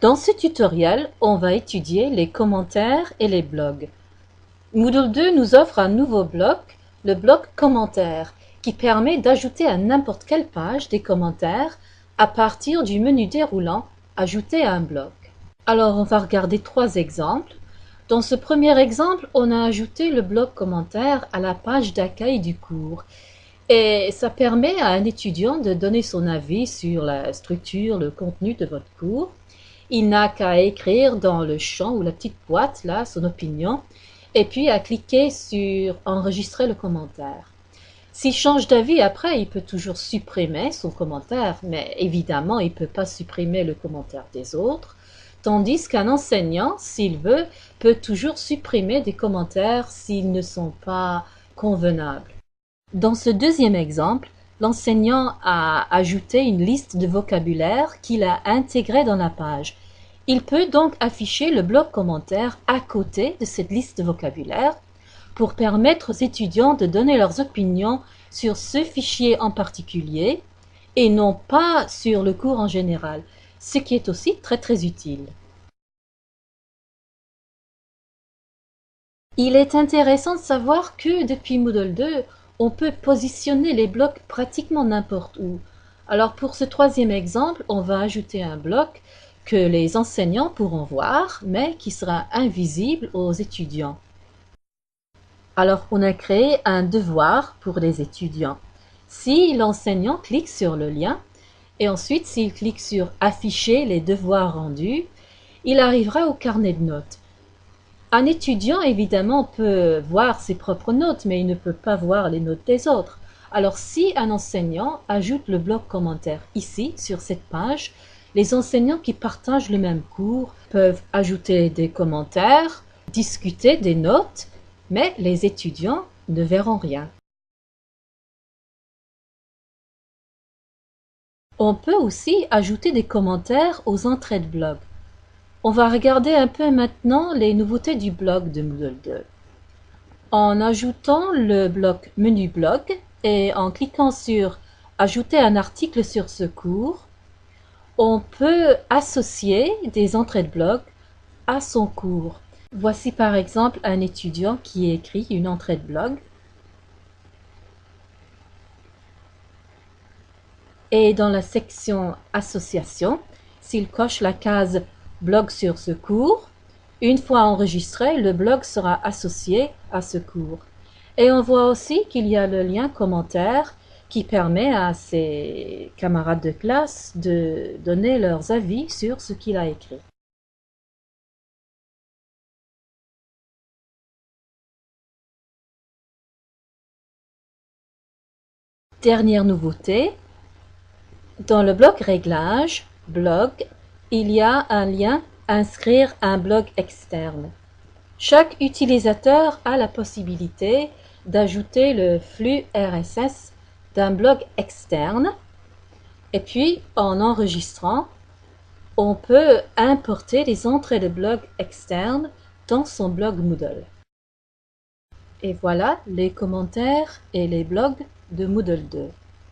Dans ce tutoriel, on va étudier les commentaires et les blogs. Moodle 2 nous offre un nouveau bloc, le bloc commentaires, qui permet d'ajouter à n'importe quelle page des commentaires à partir du menu déroulant Ajouter à un bloc. Alors on va regarder trois exemples. Dans ce premier exemple, on a ajouté le bloc commentaire à la page d'accueil du cours. Et ça permet à un étudiant de donner son avis sur la structure, le contenu de votre cours. Il n'a qu'à écrire dans le champ ou la petite boîte là son opinion et puis à cliquer sur enregistrer le commentaire. S'il change d'avis après, il peut toujours supprimer son commentaire, mais évidemment il ne peut pas supprimer le commentaire des autres, tandis qu'un enseignant, s'il veut, peut toujours supprimer des commentaires s'ils ne sont pas convenables. Dans ce deuxième exemple, l'enseignant a ajouté une liste de vocabulaire qu'il a intégrée dans la page. Il peut donc afficher le bloc commentaire à côté de cette liste de vocabulaire pour permettre aux étudiants de donner leurs opinions sur ce fichier en particulier et non pas sur le cours en général, ce qui est aussi très utile. Il est intéressant de savoir que depuis Moodle 2, on peut positionner les blocs pratiquement n'importe où. Alors pour ce troisième exemple, on va ajouter un bloc que les enseignants pourront voir, mais qui sera invisible aux étudiants. Alors on a créé un devoir pour les étudiants. Si l'enseignant clique sur le lien, et ensuite s'il clique sur « Afficher les devoirs rendus », il arrivera au carnet de notes. Un étudiant, évidemment, peut voir ses propres notes, mais il ne peut pas voir les notes des autres. Alors, si un enseignant ajoute le bloc commentaire ici, sur cette page, les enseignants qui partagent le même cours peuvent ajouter des commentaires, discuter des notes, mais les étudiants ne verront rien. On peut aussi ajouter des commentaires aux entrées de blog. On va regarder un peu maintenant les nouveautés du blog de Moodle 2. En ajoutant le bloc Menu blog et en cliquant sur Ajouter un article sur ce cours, on peut associer des entrées de blog à son cours. Voici par exemple un étudiant qui écrit une entrée de blog. Et dans la section Association, s'il coche la case Blog sur ce cours, une fois enregistré, le blog sera associé à ce cours. Et on voit aussi qu'il y a le lien commentaire qui permet à ses camarades de classe de donner leurs avis sur ce qu'il a écrit. Dernière nouveauté, dans le bloc Réglages, Blog, il y a un lien Inscrire un blog externe. Chaque utilisateur a la possibilité d'ajouter le flux RSS d'un blog externe et puis en enregistrant, on peut importer les entrées de blog externes dans son blog Moodle. Et voilà les commentaires et les blogs de Moodle 2.